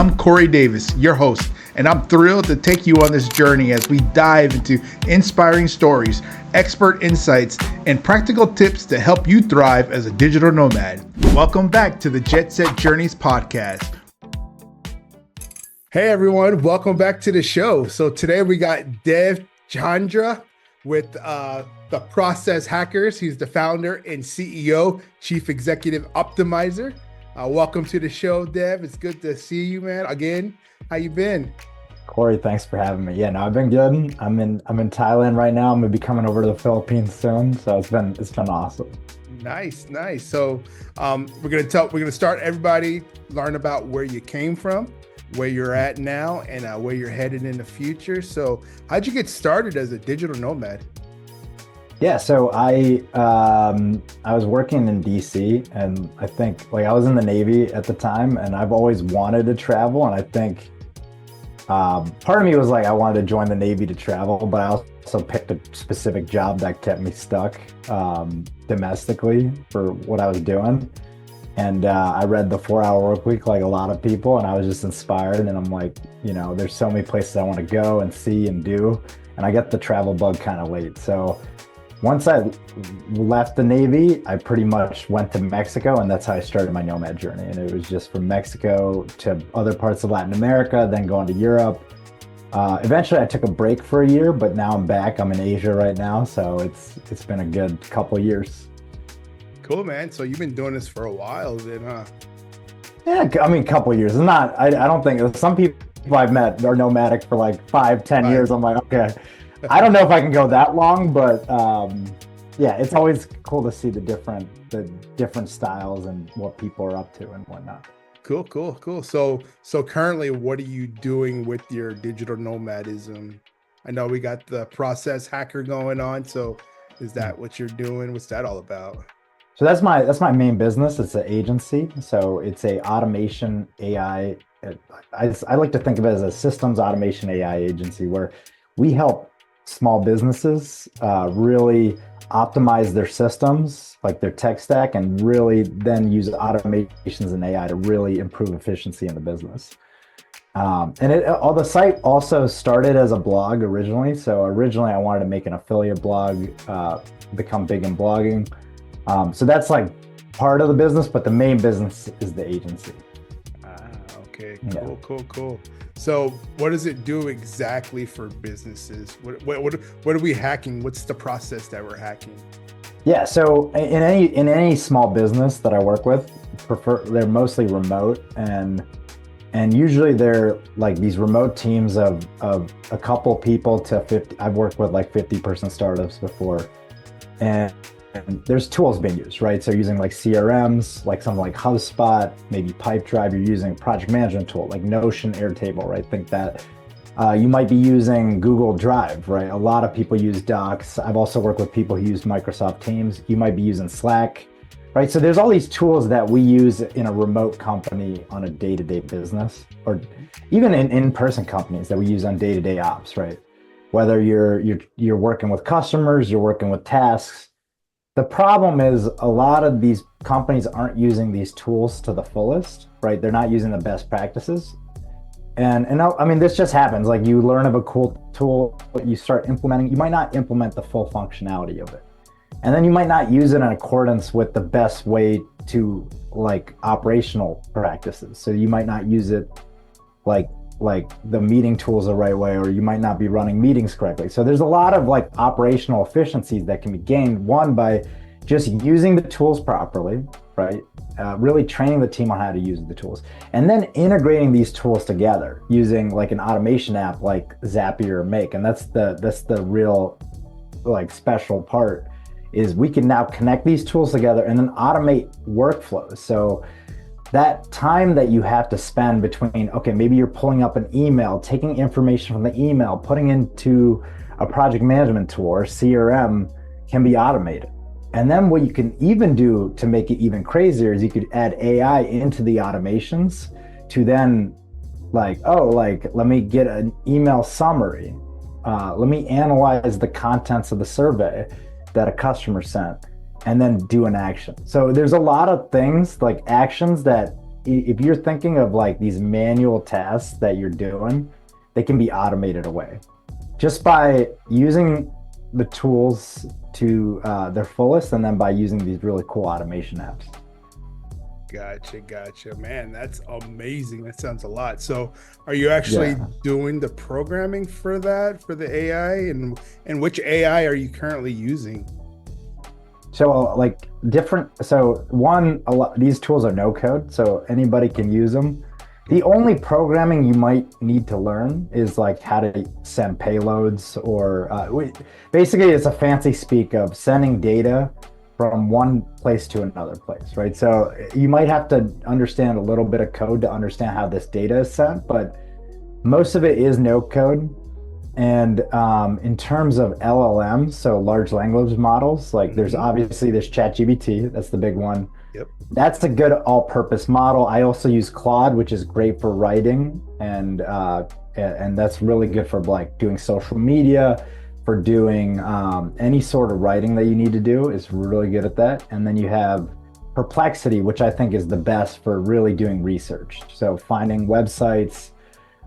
I'm Corey Davis, your host, and I'm thrilled to take you on this journey as we dive into inspiring stories, expert insights, and practical tips to help you thrive as a digital nomad. Welcome back to the Jet Set Journeys podcast. Hey everyone, welcome back to the show. So today we got Dev Chandra with the Process Hackers. He's the founder and CEO, Chief Executive Optimizer. Welcome to the show, Dev. It's good to see you, man. Again, how you been? Corey, thanks for having me. Yeah, no, I've been good. I'm in Thailand right now. I'm gonna be coming over to the Philippines soon, so it's been awesome. Nice. So we're gonna start everybody learn about where you came from, where you're at now, and where you're headed in the future. So how'd you get started as a digital nomad? Yeah, so I was working in DC, and I think I was in the Navy at the time, and I've always wanted to travel, and I think part of me was like I wanted to join the Navy to travel, but I also picked a specific job that kept me stuck domestically for what I was doing. And I read the 4-Hour Workweek like a lot of people, and I was just inspired, and I'm like, there's so many places I want to go and see and do, and I got the travel bug kind of late. So once I left the Navy, I pretty much went to Mexico, and that's how I started my nomad journey. And it was just from Mexico to other parts of Latin America, then going to Europe. Eventually I took a break for a year, but now I'm back. I'm in Asia right now. So it's been a good couple of years. Cool, man. So you've been doing this for a while then, huh? Yeah, I mean, couple of years. It's not, I don't think, some people I've met are nomadic for like 5-10 years. I'm like, okay. I don't know if I can go that long, but yeah, it's always cool to see the different styles and what people are up to and whatnot. Cool. So currently, what are you doing with your digital nomadism? I know we got the Process Hacker going on. So is that what you're doing? What's that all about? So that's my main business. It's an agency. So it's a automation AI. I like to think of it as a systems automation AI agency where we help small businesses really optimize their systems, like their tech stack, and really then use automations and AI to really improve efficiency in the business. And the site also started as a blog originally. So originally I wanted to make an affiliate blog, become big in blogging. So that's like part of the business, but the main business is the agency. Okay, cool. So what does it do exactly for businesses? What are we hacking? What's the process that we're hacking? Yeah, so in any small business that I work with, they're mostly remote, and usually they're like these remote teams of a couple people to 50. I've worked with like 50-person startups before, and there's tools being used, right? So using like CRMs, like something like HubSpot, maybe Pipedrive, you're using a project management tool like Notion, Airtable, right? Think that you might be using Google Drive, right? A lot of people use Docs. I've also worked with people who use Microsoft Teams. You might be using Slack, right? So there's all these tools that we use in a remote company on a day-to-day business, or even in in-person companies that we use on day-to-day ops, right? Whether you're working with customers, you're working with tasks. The problem is a lot of these companies aren't using these tools to the fullest, right? They're not using the best practices. And I mean, this just happens. Like you learn of a cool tool, you start implementing, you might not implement the full functionality of it. And then you might not use it in accordance with the best way to like operational practices. So you might not use it like the meeting tools the right way, or you might not be running meetings correctly. So there's a lot of like operational efficiencies that can be gained, one, by just using the tools properly, right? Really training the team on how to use the tools, and then integrating these tools together using like an automation app like Zapier or Make. And that's the real like special part, is we can now connect these tools together and then automate workflows. So that time that you have to spend between, okay, maybe you're pulling up an email, taking information from the email, putting into a project management tool or CRM, can be automated. And then what you can even do to make it even crazier is you could add AI into the automations to then let me get an email summary. Let me analyze the contents of the survey that a customer sent, and then do an action. So there's a lot of things like actions that if you're thinking of like these manual tasks that you're doing, they can be automated away just by using the tools to their fullest, and then by using these really cool automation apps. Gotcha. Man, that's amazing. That sounds a lot. So are you actually Yeah. doing the programming for that, for the AI? And which AI are you currently using? So like different, so one, a lot, these tools are no code, so anybody can use them. The only programming you might need to learn is like how to send payloads, or basically it's a fancy speak of sending data from one place to another place, right? So you might have to understand a little bit of code to understand how this data is sent, but most of it is no code. And in terms of LLMs, so large language models, like there's obviously this ChatGPT, that's the big one. Yep. That's a good all-purpose model. I also use Claude, which is great for writing, and that's really good for like doing social media, for doing any sort of writing that you need to do. Is really good at that. And then you have Perplexity, which I think is the best for really doing research. So finding websites,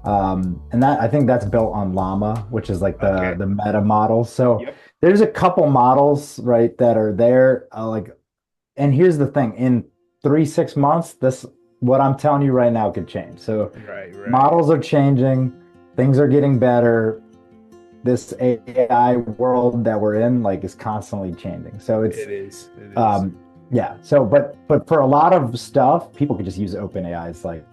and that I think that's built on Llama, which is like the meta model. So Yep. there's a couple models, right, that are there. And here's the thing: in 3-6 months, this what I'm telling you right now could change. So Right. models are changing, things are getting better. This AI world that we're in, like, is constantly changing. So it's It is. yeah. So but for a lot of stuff, people could just use OpenAI's like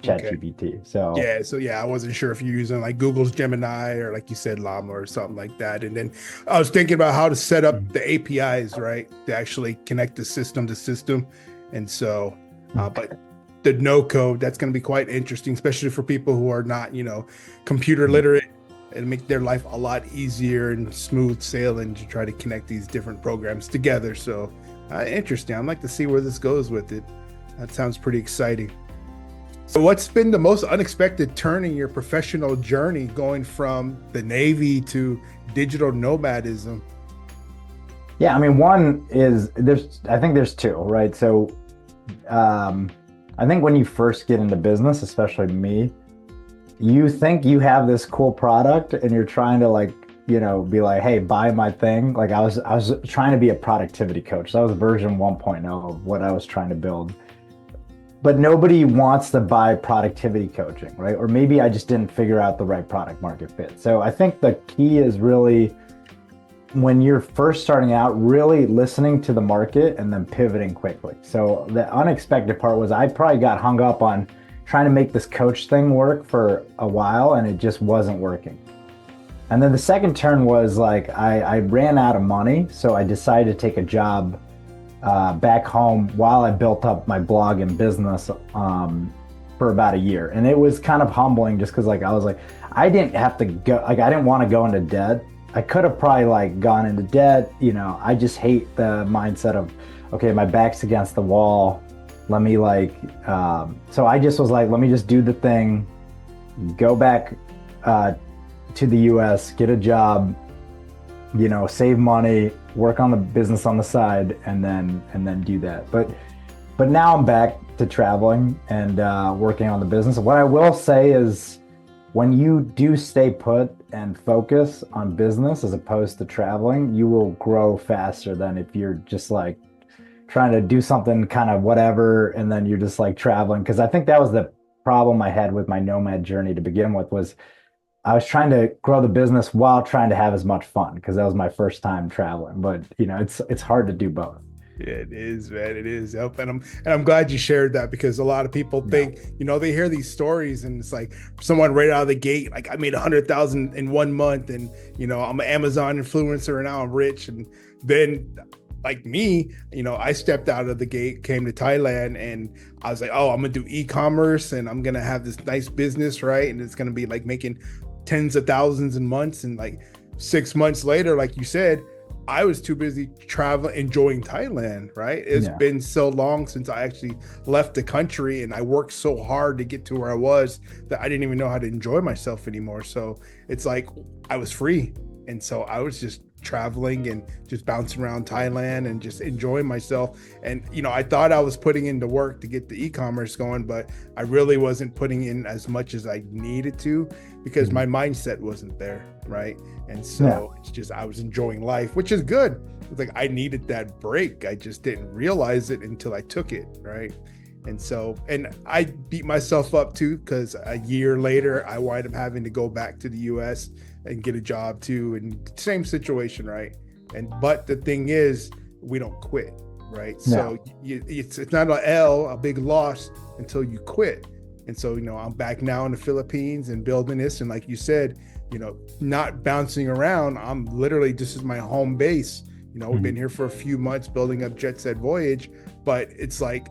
Okay. ChatGPT. So Yeah, I wasn't sure if you're using like Google's Gemini or like you said, Llama or something like that. And then I was thinking about how to set up the APIs, right? To actually connect the system to system. And so, but the no code, that's going to be quite interesting, especially for people who are not, computer literate, and make their life a lot easier and smooth sailing to try to connect these different programs together. So interesting. I'd like to see where this goes with it. That sounds pretty exciting. So what's been the most unexpected turn in your professional journey, going from the Navy to digital nomadism? yeah, I mean, one is I think there's two, right? So I think when you first get into business, especially me, you think you have this cool product and you're trying to like, be like, hey, buy my thing. Like I was trying to be a productivity coach. That was version 1.0 of what I was trying to build. But nobody wants to buy productivity coaching, right? Or maybe I just didn't figure out the right product market fit. So I think the key is really, when you're first starting out, really listening to the market and then pivoting quickly. So the unexpected part was I probably got hung up on trying to make this coach thing work for a while, and it just wasn't working. And then the second turn was like I ran out of money, so I decided to take a job back home while I built up my blog and business for about a year. And it was kind of humbling, just because like I was like, I didn't have to go, like I didn't want to go into debt. I could have probably like gone into debt. I just hate the mindset of, okay, my back's against the wall. Let me so I just was like, let me just do the thing, go back to the US, get a job, save money, work on the business on the side, and then do that. But now I'm back to traveling and working on the business. What I will say is, when you do stay put and focus on business as opposed to traveling, you will grow faster than if you're just like trying to do something kind of whatever and then you're just like traveling. Because I think that was the problem I had with my nomad journey to begin with, was I was trying to grow the business while trying to have as much fun, because that was my first time traveling. But it's hard to do both. Yeah, it is, man. It is. Yep. And I'm glad you shared that, because a lot of people think, they hear these stories and it's like someone right out of the gate, like I made 100,000 in 1 month, and I'm an Amazon influencer and now I'm rich. And then like me, I stepped out of the gate, came to Thailand, and I was like, oh, I'm gonna do e-commerce and I'm gonna have this nice business, right? And it's gonna be like making tens of thousands in months. And like 6 months later, like you said, I was too busy traveling, enjoying Thailand, right? It's been so long since I actually left the country, and I worked so hard to get to where I was that I didn't even know how to enjoy myself anymore. So it's like I was free. And so I was just traveling and just bouncing around Thailand and just enjoying myself. And, I thought I was putting into work to get the e-commerce going, but I really wasn't putting in as much as I needed to because my mindset wasn't there. Right. And so it's just, I was enjoying life, which is good. It's like, I needed that break. I just didn't realize it until I took it. Right. And so, and I beat myself up too, because a year later, I wind up having to go back to the US and get a job too, and same situation, right? But the thing is, we don't quit, right? So it's not a big loss until you quit. And so, I'm back now in the Philippines and building this. And like you said, not bouncing around. I'm literally, this is my home base. We've been here for a few months building up Jet Set Voyage, but it's like,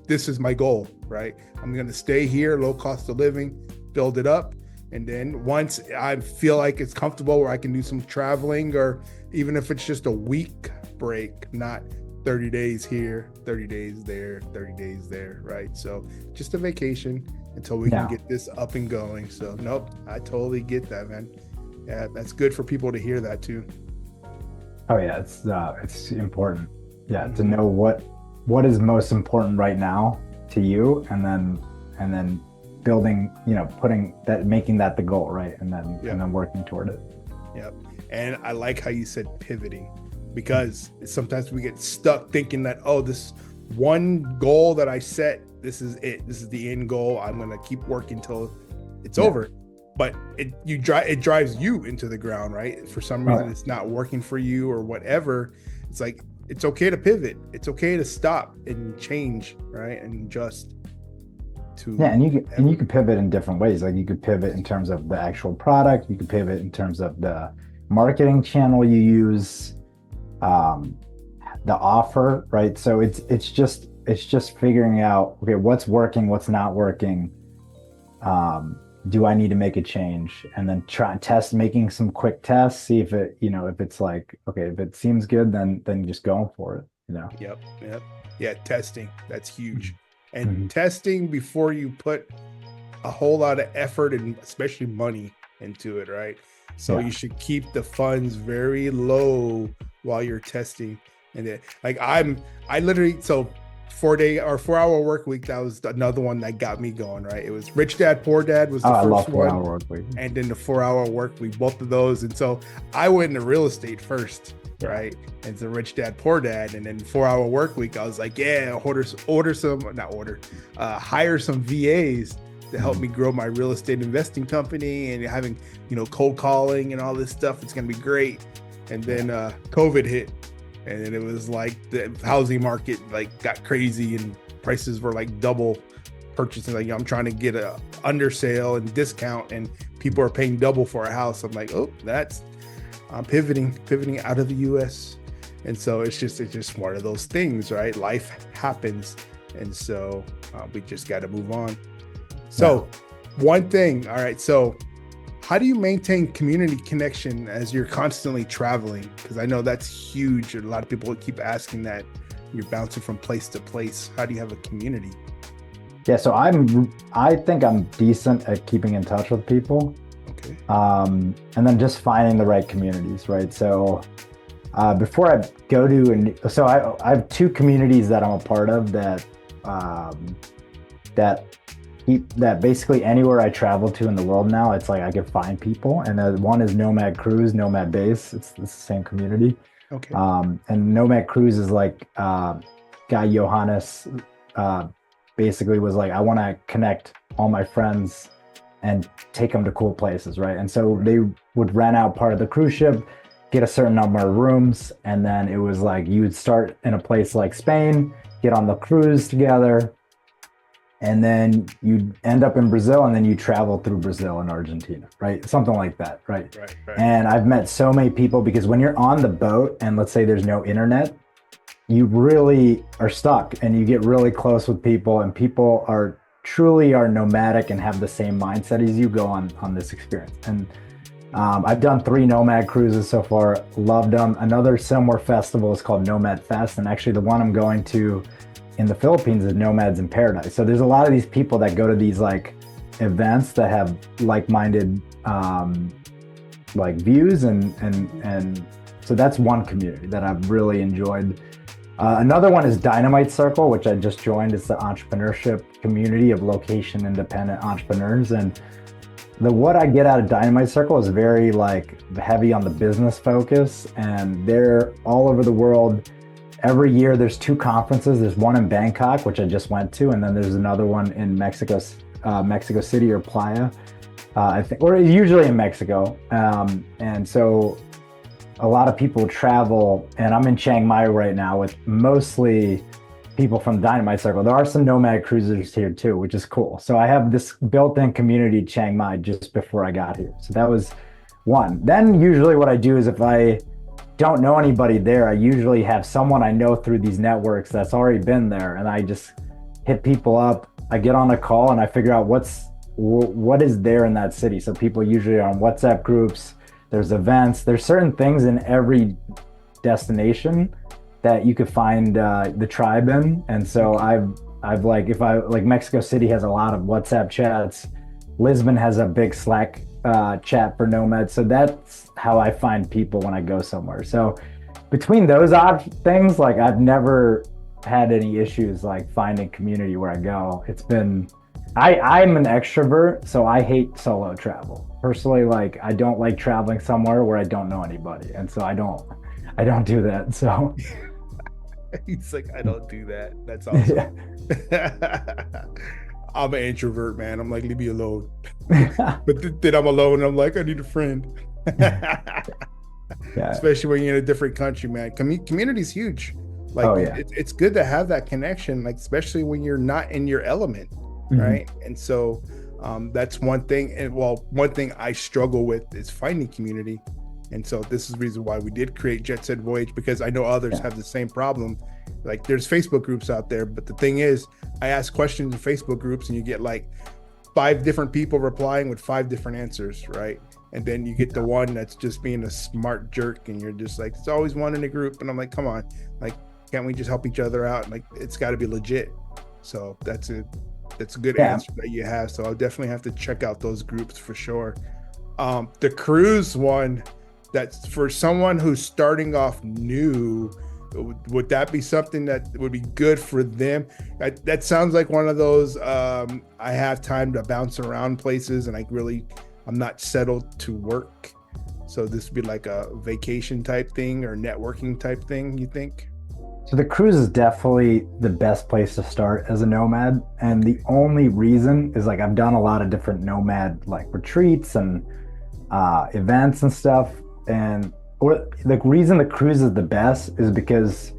this is my goal, right? I'm going to stay here, low cost of living, build it up. And then once I feel like it's comfortable where I can do some traveling, or even if it's just a week break, not 30 days here, 30 days there, 30 days there, right? So just a vacation until we can get this up and going. So nope, I totally get that, man. Yeah, that's good for people to hear that too. Oh yeah, it's important. Yeah, to know what is most important right now to you, and then building, making that the goal, right? And then working toward it. Yep. And I like how you said pivoting, because sometimes we get stuck thinking that, this one goal that I set, this is it. This is the end goal. I'm going to keep working till it's over. But it drives you into the ground, right? For some reason, it's not working for you or whatever. It's like, it's okay to pivot. It's okay to stop and change, right? And adjust. And you could pivot in different ways. Like you could pivot in terms of the actual product. You could pivot in terms of the marketing channel you use, the offer, right? So it's just figuring out, okay, what's working, what's not working. Do I need to make a change? And then making some quick tests, see if it, if it's like, okay, if it seems good, then just going for it, Yep. Yeah, testing, that's huge. And testing before you put a whole lot of effort and especially money into it, right? So you should keep the funds very low while you're testing. And then, like I literally, so 4-hour work week, that was another one that got me going, right? It was Rich Dad Poor Dad was the first I love one, 4-hour work week. And then the 4-hour work week, both of those. And so I went into real estate first, right? And so Rich Dad Poor Dad, and then 4-hour work week, I was like, hire some VAs to help me grow my real estate investing company, and having, cold calling and all this stuff. It's going to be great. And then COVID hit. And then it was like the housing market got crazy and prices were like double purchasing. Like, I'm trying to get a under sale and discount, and people are paying double for a house. I'm like, I'm pivoting out of the US. And so it's just one of those things, right? Life happens. And so we just got to move on. So one thing, all right. So how do you maintain community connection as you're constantly traveling? Because I know that's huge. A lot of people keep asking that. You're bouncing from place to place. How do you have a community? Yeah, so I think I'm decent at keeping in touch with people. Okay. And then just finding the right communities, right? So before I go to, I have 2 communities that I'm a part of that basically anywhere I travel to in the world now, it's like I can find people. And one is Nomad Cruise, Nomad Base. It's the same community. Okay. And Nomad Cruise is like guy Johannes basically was like, I want to connect all my friends and take them to cool places, right? And so they would rent out part of the cruise ship, get a certain number of rooms, and then it was like you would start in a place like Spain, get on the cruise together, and then you end up in Brazil, and then you travel through Brazil and Argentina, right? Something like that, right? Right. And I've met so many people, because when you're on the boat and let's say there's no internet, you really are stuck, and you get really close with people, and people are truly nomadic and have the same mindset as you go on this experience. And I've done 3 Nomad cruises so far, loved them. Another similar festival is called Nomad Fest, and actually the one I'm going to in the Philippines is Nomads in Paradise. So there's a lot of these people that go to these like events that have like-minded like views, and so that's one community that I've really enjoyed. Another one is Dynamite Circle, which I just joined. It's the entrepreneurship community of location independent entrepreneurs. And what I get out of Dynamite Circle is very like heavy on the business focus, and they're all over the world. Every year there's 2 conferences. There's one in Bangkok, which I just went to, and then there's another one in Mexico City or Playa, I think, or usually in Mexico. And so a lot of people travel, and I'm in Chiang Mai right now with mostly people from Dynamite Circle. There are some nomad cruisers here too, which is cool. So I have this built-in community in Chiang Mai just before I got here. So that was one. Then usually what I do is if I don't know anybody there, I usually have someone I know through these networks that's already been there, and I just hit people up. I get on a call and I figure out what is there in that city. So people usually are on WhatsApp groups. There's events. There's certain things in every destination that you could find the tribe in. And so I've like, if I like, Mexico City has a lot of WhatsApp chats. Lisbon has a big Slack chat for nomads. So that's how I find people when I go somewhere. So between those odd things, like I've never had any issues like finding community where I go. It's been, I'm an extrovert, so I hate solo travel. Personally, like I don't like traveling somewhere where I don't know anybody. And so I don't do that. So he's like, I don't do that. That's awesome. Yeah. I'm an introvert, man. I'm like, leave me alone. But then I'm alone and I'm like, I need a friend. Yeah. Especially when you're in a different country, man. Community's huge. Like, it's good to have that connection, like especially when you're not in your element, right? And so that's one thing. And one thing I struggle with is finding community. And so this is the reason why we did create Jet Set Voyage, because I know others have the same problem. Like there's Facebook groups out there, but the thing is, I ask questions in Facebook groups and you get like 5 different people replying with 5 different answers, right? And then you get the one that's just being a smart jerk, and you're just like, it's always one in a group. And I'm like, come on, like, can't we just help each other out? Like, it's got to be legit. So that's a good answer that you have. So I'll definitely have to check out those groups for sure. The cruise one, that's for someone who's starting off new, would that be something that would be good for them? That sounds like one of those, I have time to bounce around places and I'm not settled to work. So this would be like a vacation type thing or networking type thing, you think? So the cruise is definitely the best place to start as a nomad. And the only reason is like, I've done a lot of different nomad like retreats and events and stuff. And the reason the cruise is the best is because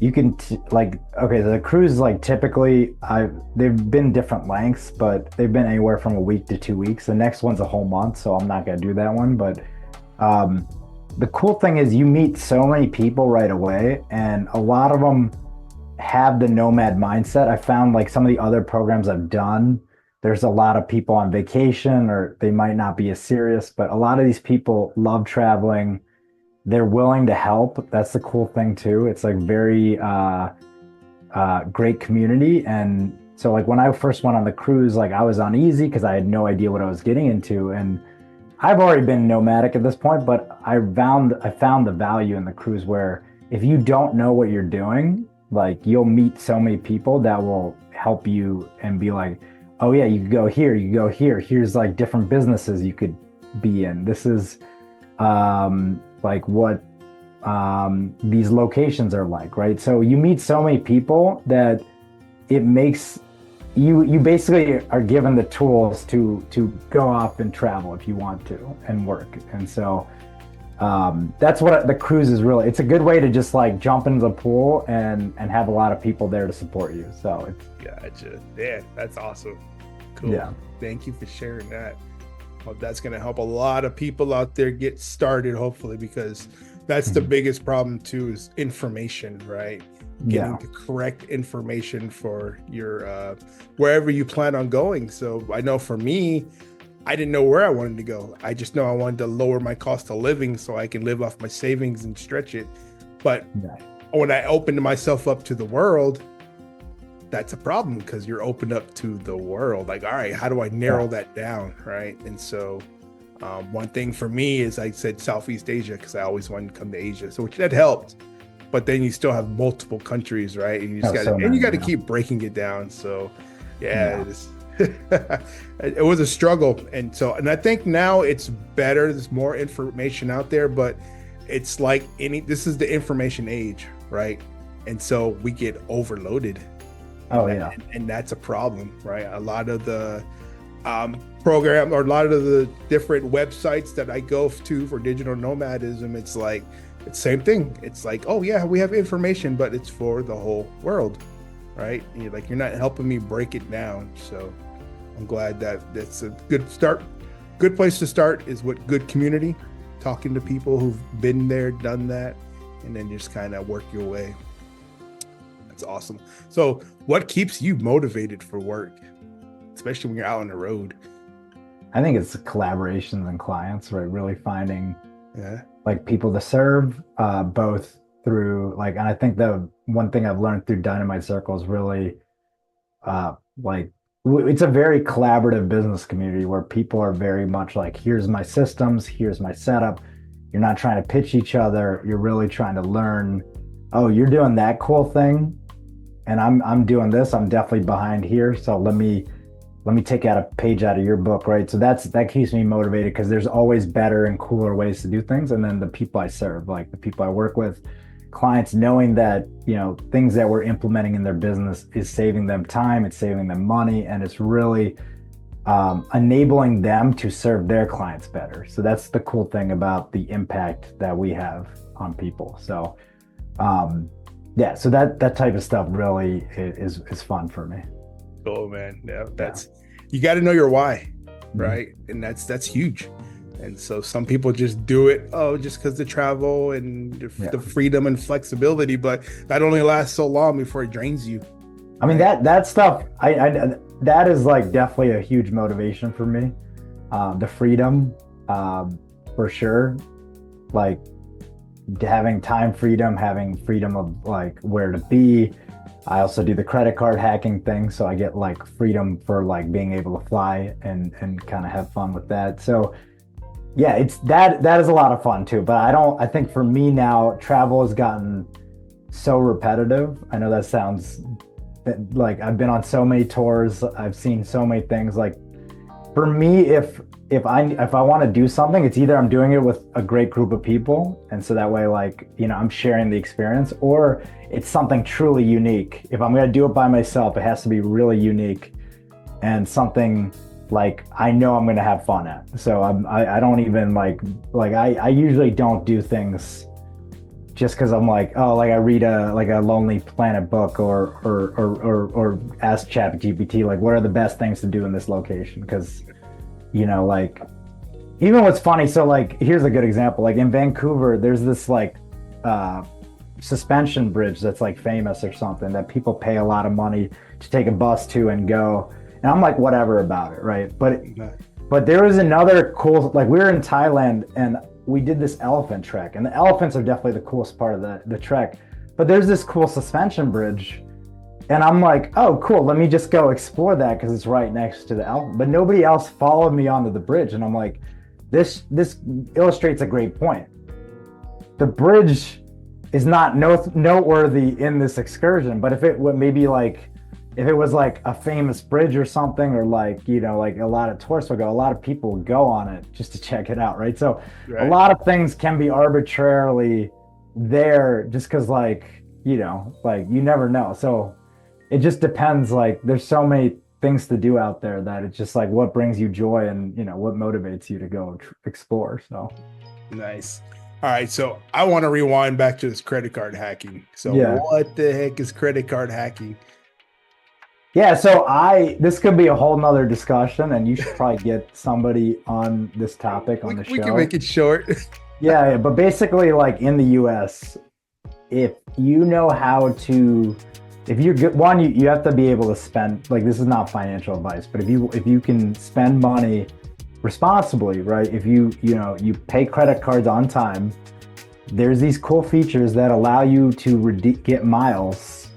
you can the cruise, like typically they've been different lengths, but they've been anywhere from a week to 2 weeks. The next one's a whole month, so I'm not going to do that one. But the cool thing is you meet so many people right away, and a lot of them have the nomad mindset. I found like some of the other programs I've done, there's a lot of people on vacation, or they might not be as serious, but a lot of these people love traveling. They're willing to help. That's the cool thing too. It's like very great community. And so like when I first went on the cruise, like I was uneasy because I had no idea what I was getting into. And I've already been nomadic at this point, but I found the value in the cruise where if you don't know what you're doing, like you'll meet so many people that will help you and be like, oh yeah, you could go here, you could go here. Here's like different businesses you could be in. This is like what these locations are like, right? So you meet so many people that it makes you basically are given the tools to go off and travel if you want to and work. And so that's what the cruise is really. It's a good way to just like jump into the pool and have a lot of people there to support you. So it's gotcha. Yeah, that's awesome. Cool. Yeah. Thank you for sharing that. Well, that's going to help a lot of people out there get started, hopefully, because that's the biggest problem too, is information, right? Getting the correct information for your wherever you plan on going. So I know for me, I didn't know where I wanted to go. I just know I wanted to lower my cost of living so I can live off my savings and stretch it. But when I opened myself up to the world, that's a problem, because you're open up to the world. Like, all right, how do I narrow that down, right? And so One thing for me is I said Southeast Asia because I always wanted to come to Asia, so which that helped. But then you still have multiple countries, right? And you just got to keep breaking it down. So, yeah. It was a struggle, and I think now it's better. There's more information out there, but it's like this is the information age, right? And so we get overloaded. And that's a problem, right? A lot of the program or a lot of the different websites that I go to for digital nomadism, it's like it's same thing. It's like, oh yeah, we have information, but it's for the whole world, right? You're not helping me break it down. So I'm glad that's a good start. Good place to start is with good community, talking to people who've been there, done that, and then just kind of work your way. That's awesome. So what keeps you motivated for work, especially when you're out on the road? I think it's collaborations and clients, right? Really finding like people to serve, both through like, and I think the one thing I've learned through Dynamite Circle is really like, it's a very collaborative business community where people are very much like, here's my systems, here's my setup. You're not trying to pitch each other. You're really trying to learn, oh, you're doing that cool thing and I'm doing this. I'm definitely behind here. So let me take out a page out of your book, right? So that keeps me motivated because there's always better and cooler ways to do things. And then the people I serve, like the people I work with, clients, knowing that, things that we're implementing in their business is saving them time, it's saving them money, and it's really enabling them to serve their clients better. So that's the cool thing about the impact that we have on people. So so that type of stuff really is fun for me. Cool, man. Yeah, you got to know your why, right? And that's huge. And so some people just do it, just because the travel and the freedom and flexibility, but that only lasts so long before it drains you. I mean, that stuff, that is like definitely a huge motivation for me. The freedom, for sure. Like having time freedom, having freedom of like where to be. I also do the credit card hacking thing. So I get like freedom for like being able to fly and kind of have fun with that. So yeah, it's that is a lot of fun too. But I think for me now, travel has gotten so repetitive. I know that sounds like I've been on so many tours. I've seen so many things. Like for me, if I want to do something, it's either I'm doing it with a great group of people, and so that way, like, I'm sharing the experience, or it's something truly unique. If I'm going to do it by myself, it has to be really unique and something like I know I'm going to have fun at. So I don't even like I usually don't do things just because I'm like, oh, like I read a Lonely Planet book or ask ChatGPT like what are the best things to do in this location, because like even what's funny, so like here's a good example, like in Vancouver there's this like suspension bridge that's like famous or something that people pay a lot of money to take a bus to and go, and I'm like whatever about it, right? But there was another cool, like we were in Thailand and we did this elephant trek, and the elephants are definitely the coolest part of the trek, but there's this cool suspension bridge. And I'm like, oh, cool, let me just go explore that because it's right next to the elephant. But nobody else followed me onto the bridge. And I'm like, this illustrates a great point. The bridge is not noteworthy in this excursion, but if it was like a famous bridge or something, or like, like a lot of tourists will go, a lot of people will go on it just to check it out, right? So a lot of things can be arbitrarily there just because like you never know. So it just depends. Like there's so many things to do out there that it's just like what brings you joy and what motivates you to go explore. So nice. All right, so I want to rewind back to this credit card hacking. So what the heck is credit card hacking? Yeah, so this could be a whole nother discussion, and you should probably get somebody on this topip on the show. We can make it short. Yeah, but basically like in the US, if you know how to, if you're good, you have to be able to spend, like this is not financial advice, but if you can spend money responsibly, right? If you pay credit cards on time, there's these cool features that allow you to get miles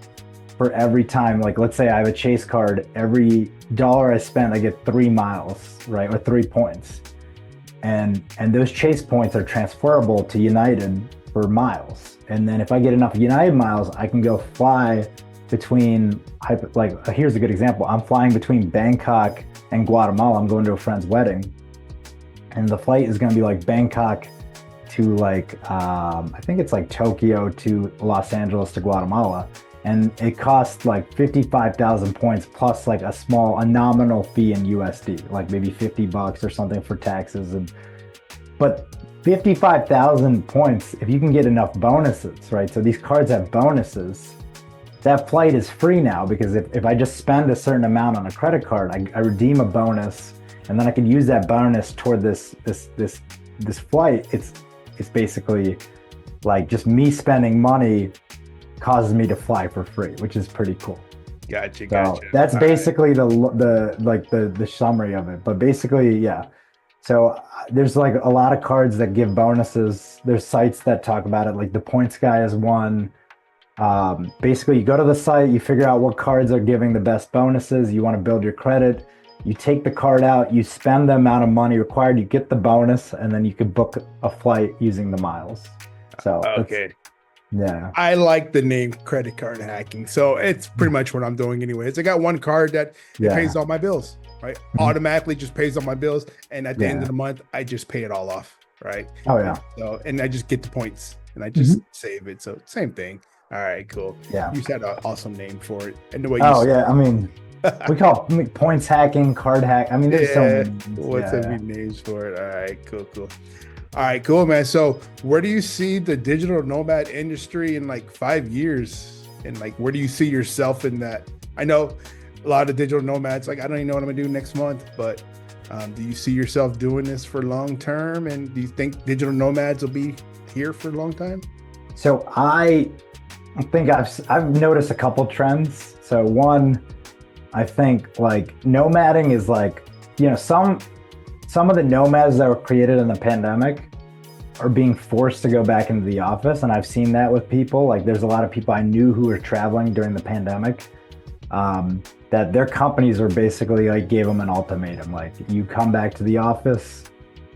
for every time. Like let's say I have a Chase card, every dollar I spend, I get 3 miles, right? Or 3 points. and those Chase points are transferable to United for miles. And then if I get enough United miles, I can go fly between, like, here's a good example. I'm flying between Bangkok and Guatemala. I'm going to a friend's wedding, and the flight is going to be like Bangkok to like, I think it's like Tokyo to Los Angeles to Guatemala. And it costs like 55,000 points plus like a nominal fee in USD, like maybe $50 or something for taxes. But 55,000 points, if you can get enough bonuses, right? So these cards have bonuses. That flight is free now, because if I just spend a certain amount on a credit card, I redeem a bonus, and then I can use that bonus toward this flight. It's basically like just me spending money causes me to fly for free, which is pretty cool. Gotcha. So that's basically the summary of it. But basically, yeah. So there's like a lot of cards that give bonuses. There's sites that talk about it, like the Points Guy is one. Basically, you go to the site, you figure out what cards are giving the best bonuses. You want to build your credit. You take the card out, you spend the amount of money required, you get the bonus, and then you can book a flight using the miles. So okay. Yeah. I like the name credit card hacking. So it's pretty much what I'm doing anyways. I got one card that pays all my bills, right? Automatically just pays all my bills. And at the end of the month, I just pay it all off, right? Oh, yeah. So, and I just get the points and I just save it. So same thing. All right, cool. Yeah. You said an awesome name for it. And the way yeah. I mean, we call it points hacking, card hack. I mean, there's so many. What's the names for it? All right, cool. All right, cool, man. So where do you see the digital nomad industry in like 5 years? And like, where do you see yourself in that? I know a lot of digital nomads, like, I don't even know what I'm gonna do next month, but do you see yourself doing this for long term? And do you think digital nomads will be here for a long time? So I think I've noticed a couple trends. So one, I think like nomading is like, some of the nomads that were created in the pandemic are being forced to go back into the office. And I've seen that with people. Like there's a lot of people I knew who were traveling during the pandemic, that their companies were basically like gave them an ultimatum. Like you come back to the office,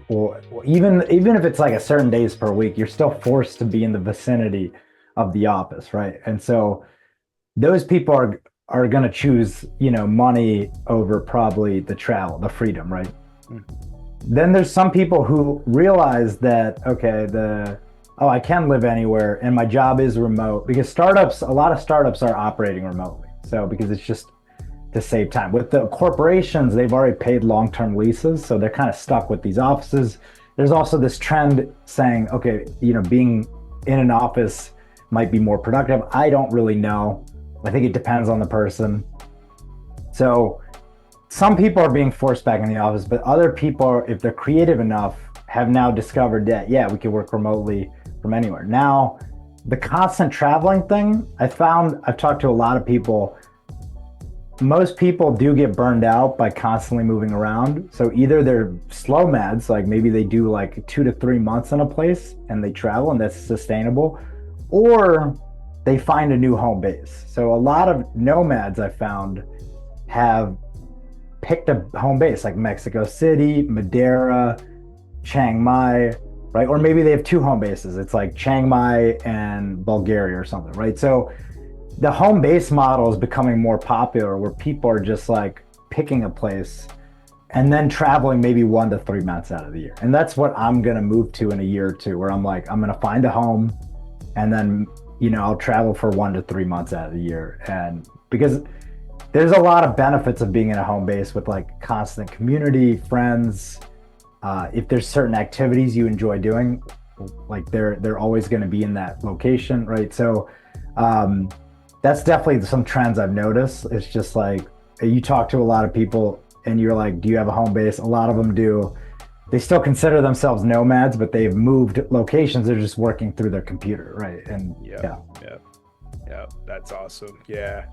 or even if it's like a certain days per week, you're still forced to be in the vicinity of the office, right? And so those people are going to choose, money over probably the travel, the freedom, right? Then there's some people who realize that, okay, I can live anywhere and my job is remote, because a lot of startups are operating remotely. So because it's just to save time. With the corporations, they've already paid long-term leases, so they're kind of stuck with these offices. There's also this trend saying, okay, being in an office might be more productive. I don't really know. I think it depends on the person. So some people are being forced back in the office, but other people, if they're creative enough, have now discovered that, we can work remotely from anywhere. Now, the constant traveling thing, I've talked to a lot of people. Most people do get burned out by constantly moving around. So either they're slow mads, like maybe they do like 2 to 3 months in a place and they travel and that's sustainable, or they find a new home base. So a lot of nomads I found have picked a home base like Mexico City, Madeira, Chiang Mai, right? Or maybe they have 2 home bases. It's like Chiang Mai and Bulgaria or something, right? So the home base model is becoming more popular, where people are just like picking a place and then traveling maybe 1 to 3 months out of the year. And that's what I'm going to move to in a year or two, where I'm like, I'm going to find a home and then, I'll travel for 1 to 3 months out of the year. And because there's a lot of benefits of being in a home base with like constant community, friends. If there's certain activities you enjoy doing, like they're always going to be in that location, right? So that's definitely some trends I've noticed. It's just like you talk to a lot of people and you're like, do you have a home base? A lot of them do. They still consider themselves nomads, but they've moved locations. They're just working through their computer, right? And yeah, that's awesome. Yeah.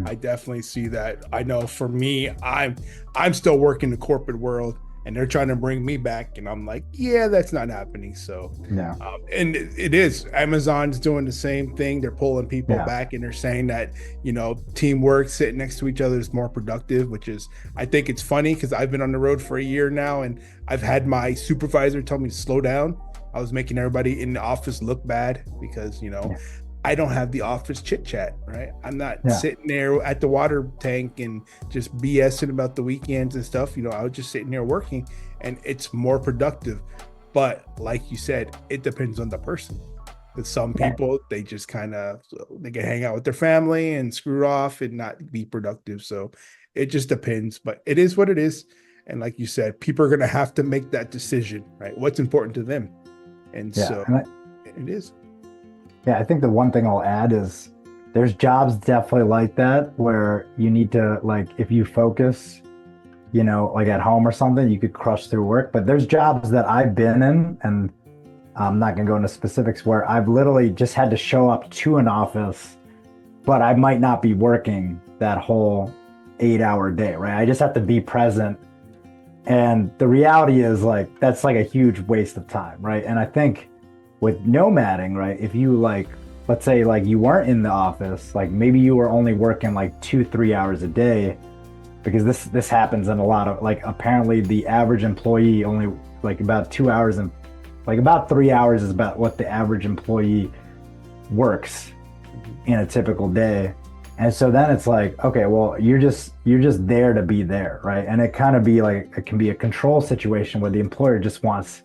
I definitely see that. I know for me, I'm still working the corporate world, and they're trying to bring me back, and I'm like, yeah, that's not happening. So Yeah. and it is, Amazon's doing the same thing. They're pulling people Yeah. back, and they're saying that, you know, teamwork, sitting next to each other is more productive, which is, I think it's funny because I've been on the road for a year now, and I've had my supervisor tell me to slow down. I was making everybody in the office look bad because, you know, I don't have the office chit chat, right? I'm not sitting there at the water tank and just BSing about the weekends and stuff. You know, I was just sitting there working, and it's more productive. But like you said, it depends on the person. With some people, they just kind of, they can hang out with their family and screw off and not be productive. So it just depends, but it is what it is. And like you said, people are going to have to make that decision, right? What's important to them. And so it is. Yeah, I think the one thing I'll add is there's jobs definitely like that where you need to, like, if you focus, you know, like at home or something, you could crush through work. But there's jobs that I've been in, and I'm not going to go into specifics, where I've literally just had to show up to an office, but I might not be working that whole 8-hour day, right? I just have to be present. And the reality is, like, that's like a huge waste of time, right? And I think with nomading, right, if you, like, let's say like you weren't in the office, like maybe you were only working like 2-3 hours a day, because this happens in a lot of, like, apparently the average employee only, like, about 2 hours and like about 3 hours is about what the average employee works in a typical day. And so then it's like, okay, well, you're just there to be there, right? And it kind of be like, it can be a control situation where the employer just wants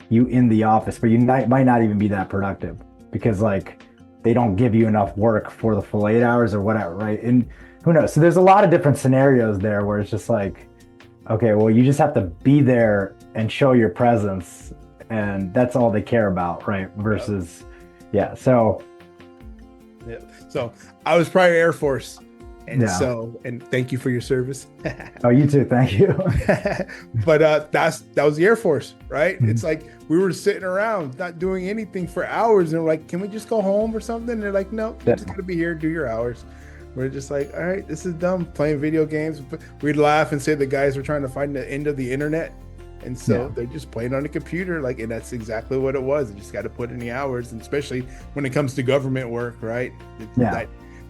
you in the office, but you might not even be that productive because, like, they don't give you enough work for the full 8 hours or whatever, right? And who knows? So there's a lot of different scenarios there where it's just like, okay, well, you just have to be there and show your presence, and that's all they care about, right? Versus, so I was prior Air Force, and so, and thank you for your service. Oh, you too, thank you. But that was the Air Force, right? Mm-hmm. It's like we were sitting around not doing anything for hours, and we're like, can we just go home or something? And they're like, no, you just gotta be here, do your hours. We're just like, all right, this is dumb, playing video games. We'd laugh and say the guys were trying to find the end of the internet, and so they're just playing on the computer, like, and that's exactly what it was. You just got to put in the hours, and especially when it comes to government work, right?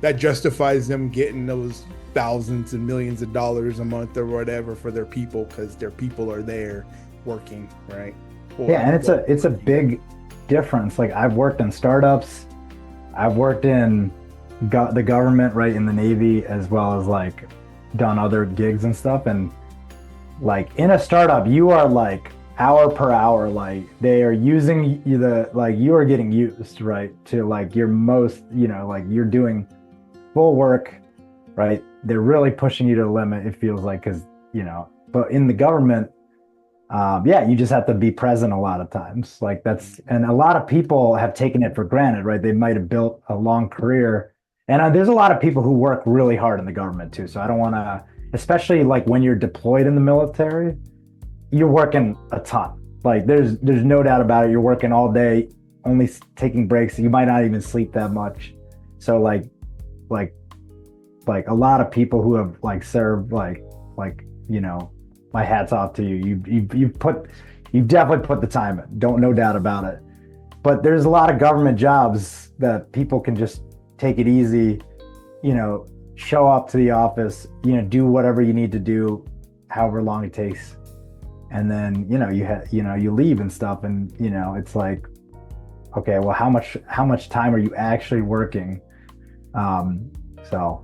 That justifies them getting those thousands and millions of dollars a month or whatever for their people, because their people are there working, right? And it's a big difference. Like, I've worked in startups, I've worked in the government, right, in the Navy, as well as like done other gigs and stuff, and like in a startup you are like hour per hour, like they are using you, you are getting used, right, to like your most, you know, like you're doing full work, right? They're really pushing you to the limit, it feels like, because, you know, but in the government, you just have to be present a lot of times, like that's, and a lot of people have taken it for granted, right? They might have built a long career, and there's a lot of people who work really hard in the government too, so I don't want to, especially like when you're deployed in the military, you're working a ton. Like there's no doubt about it. You're working all day, only taking breaks. You might not even sleep that much. So like a lot of people who have like served, like, you know, my hat's off to you. You've definitely put the time in. No doubt about it. But there's a lot of government jobs that people can just take it easy, you know, show up to the office, you know, do whatever you need to do, however long it takes, and then, you know, you leave and stuff, and, you know, it's like, okay, well, how much time are you actually working? No,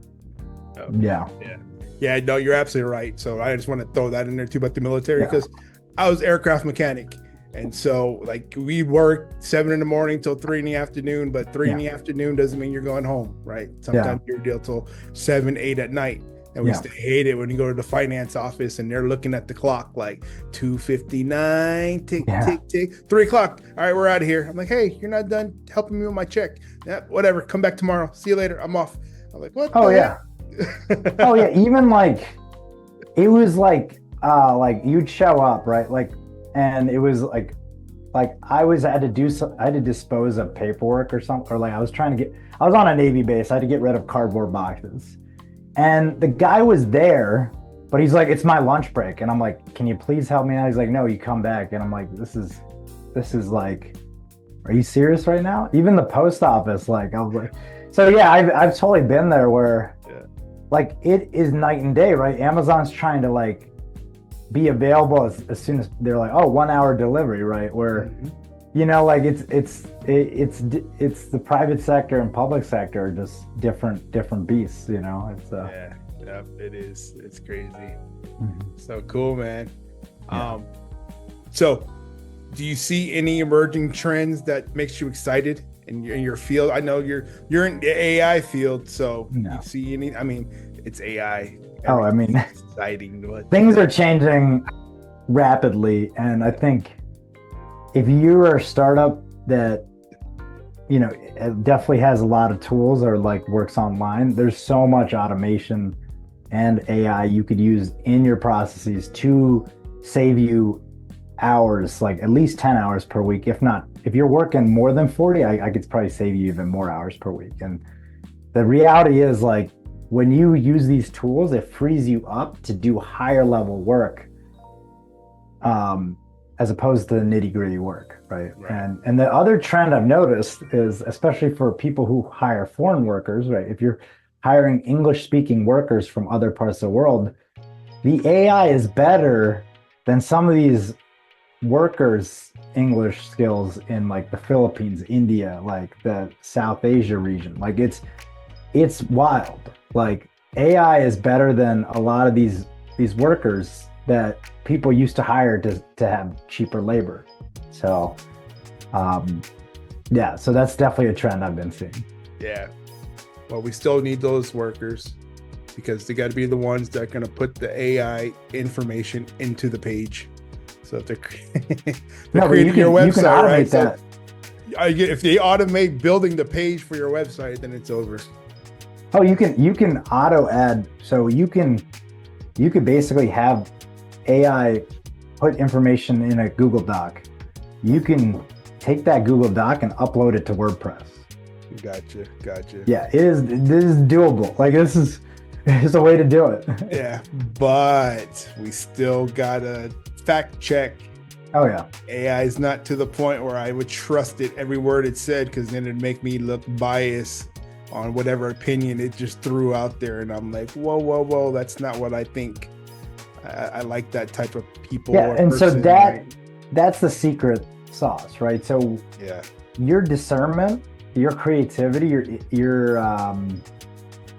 you're absolutely right. So I just want to throw that in there too about the military, because I was aircraft mechanic. And so, like, we work 7 a.m. till 3 p.m, but 3 p.m. doesn't mean you're going home, right? Sometimes you're deal till 7, 8 at night. And we hate it when you go to the finance office and they're looking at the clock like 2:59, tick, tick, tick, 3 o'clock. All right, we're out of here. I'm like, hey, you're not done helping me with my check. Yeah, whatever. Come back tomorrow. See you later. I'm off. I'm like, what? Even like, it was like you'd show up, right? Like, and it was like I had to dispose of paperwork or something, or like I was on a Navy base. I had to get rid of cardboard boxes, and the guy was there But he's like, it's my lunch break. And I'm like, can you please help me out? He's like, no, you come back. And I'm like, this is like, are you serious right now? Even the post office, like, I was like, so yeah, I've totally been there where like it is night and day, right? Amazon's trying to like be available as soon as they're like, oh, 1 hour delivery, right? Where, like it's the private sector and public sector are just different beasts, it's yeah, it is. It's crazy. So cool, man. So do you see any emerging trends that makes you excited in your field? I know you're in the AI field, so No. you see any? I mean, it's AI. Oh, I mean, exciting. Things are changing rapidly, and I think if you're a startup that it definitely has a lot of tools or like works online, there's so much automation and AI you could use in your processes to save you hours, like at least 10 hours per week. If you're working more than 40, I could probably save you even more hours per week. And the reality is, like, when you use these tools, it frees you up to do higher level work, as opposed to the nitty gritty work, right? And the other trend I've noticed is, especially for people who hire foreign workers, right? If you're hiring English speaking workers from other parts of the world, the AI is better than some of these workers' English skills in like the Philippines, India, like the South Asia region. Like it's wild. Like AI is better than a lot of these workers that people used to hire to have cheaper labor. So so that's definitely a trend I've been seeing. Yeah. Well, we still need those workers because they got to be the ones that are going to put the AI information into the page. So if they're creating your website, you can automate right? that. So if they automate building the page for your website, then it's over. Oh, you can auto add. So you could basically have AI put information in a Google Doc. You can take that Google Doc and upload it to WordPress. Gotcha. Yeah, this is doable. Like this is a way to do it. Yeah, but we still gotta fact check. Oh yeah. AI is not to the point where I would trust it every word it said, because then it'd make me look biased on whatever opinion it just threw out there, and I'm like, whoa, that's not what I think. I like that type of people. Yeah, and person, so that's the secret sauce, right? So yeah, your discernment, your creativity, your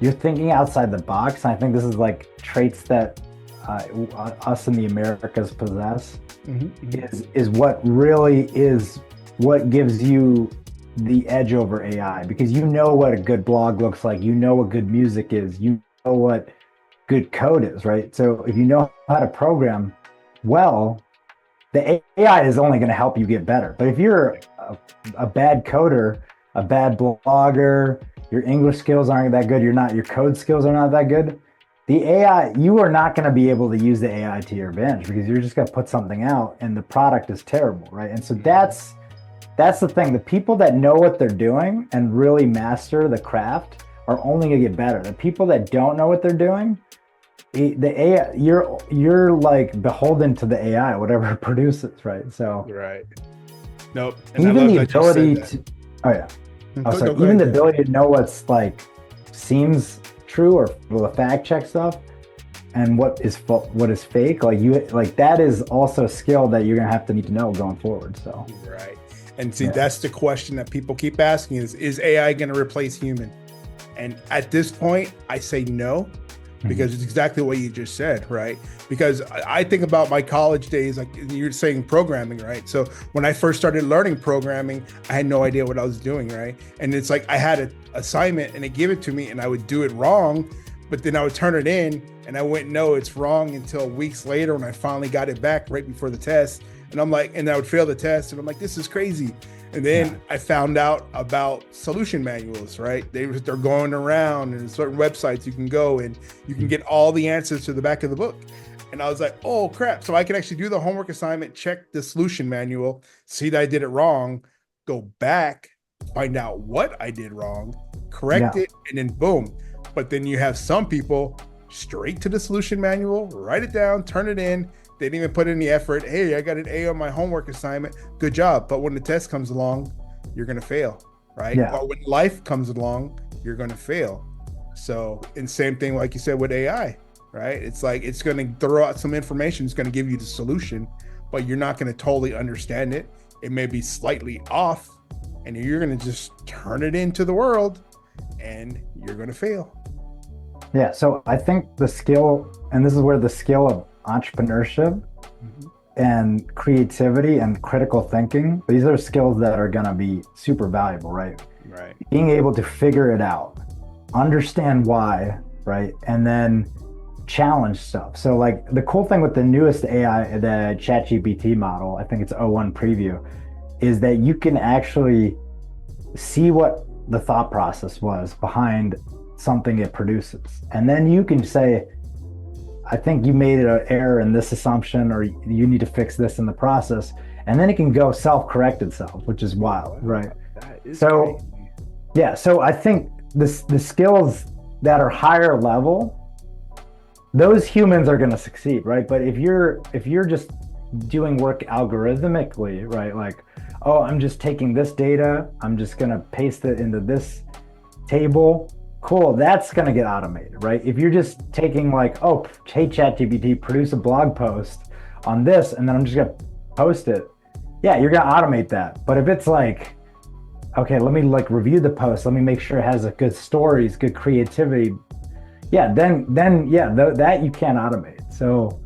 thinking outside the box. And I think this is like traits that us in the Americas possess. Is what really is what gives you the edge over AI, because you know what a good blog looks like, you know what good music is, you know what good code is, right? So if you know how to program well, the AI is only going to help you get better. But if you're a bad coder, a bad blogger, your English skills aren't that good, your code skills are not that good, the AI, you are not going to be able to use the AI to your advantage, because you're just going to put something out and the product is terrible, right? And so that's the thing. The people that know what they're doing and really master the craft are only going to get better. The people that don't know what they're doing, the AI, you're like beholden to the AI, whatever it produces, right? So right. Nope. And even the ability to, even the ability to know what's like seems true or the fact check stuff and what is fake, like that is also a skill that you're gonna need to know going forward. So right. And see, that's the question that people keep asking is AI going to replace human? And at this point, I say no, because it's exactly what you just said, right? Because I think about my college days, like you're saying programming, right? So when I first started learning programming, I had no idea what I was doing, right? And it's like I had an assignment and they give it to me and I would do it wrong, but then I would turn it in and I wouldn't know it's wrong until weeks later when I finally got it back right before the test. And I'm like, and I would fail the test and I'm like, this is crazy. And then I found out about solution manuals, right? They're going around, and certain websites you can go and you can get all the answers to the back of the book. And I was like, oh crap. So I can actually do the homework assignment, check the solution manual, see that I did it wrong, go back, find out what I did wrong, correct it, and then boom. But then you have some people straight to the solution manual, write it down, turn it in. They didn't even put in the effort. Hey, I got an A on my homework assignment. Good job. But when the test comes along, you're going to fail, right? Yeah. Or when life comes along, you're going to fail. So, and same thing, like you said, with AI, right? It's like, it's going to throw out some information. It's going to give you the solution, but you're not going to totally understand it. It may be slightly off, and you're going to just turn it into the world and you're going to fail. Yeah. So I think the skill, and this is where the skill of entrepreneurship and creativity and critical thinking, these are skills that are going to be super valuable, right? Right. Being able to figure it out, understand why, right? And then challenge stuff. So like the cool thing with the newest AI, the ChatGPT model, I think it's O1 preview, is that you can actually see what the thought process was behind something it produces. And then you can say, I think you made an error in this assumption, or you need to fix this in the process. And then it can go self-correct itself, which is wild, right? That is So, crazy. yeah, so I think the skills that are higher level, those humans are going to succeed, right? But if you're just doing work algorithmically, right? Like, oh, I'm just taking this data, I'm just going to paste it into this table. Cool, that's going to get automated, right? If you're just taking like, oh, hey, ChatGPT, produce a blog post on this, and then I'm just going to post it. Yeah, you're going to automate that. But if it's like, okay, let me like review the post, let me make sure it has a good stories, good creativity. Yeah, then yeah, that you can't automate. So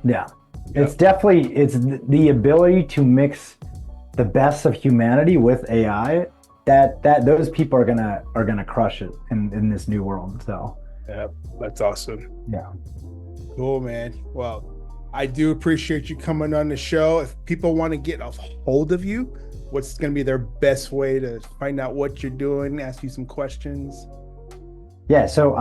yeah, it's definitely, it's the ability to mix the best of humanity with AI. That those people are gonna crush it in this new world. So yeah, that's awesome. Yeah. Cool, man. Well, I do appreciate you coming on the show. If people want to get a hold of you, what's going to be their best way to find out what you're doing, ask you some questions? Yeah, so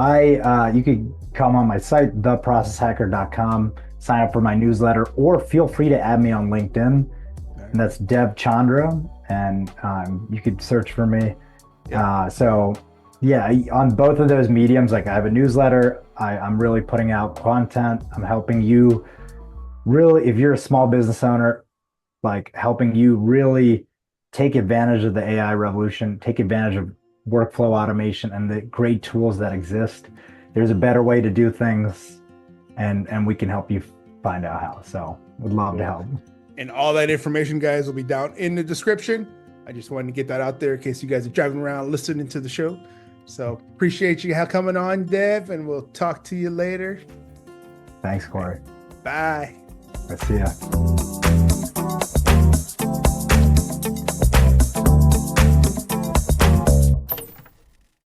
you could come on my site, theprocesshacker.com, sign up for my newsletter, or feel free to add me on LinkedIn. And that's Dev Chandra, and you could search for me. So yeah, on both of those mediums, like I have a newsletter, I'm really putting out content. I'm helping you really, if you're a small business owner, like helping you really take advantage of the AI revolution, take advantage of workflow automation and the great tools that exist. There's a better way to do things, and we can help you find out how. So would love to help. And all that information, guys, will be down in the description. I just wanted to get that out there in case you guys are driving around listening to the show. So appreciate you coming on, Dev, and we'll talk to you later. Thanks, Corey. Bye. I'll see ya.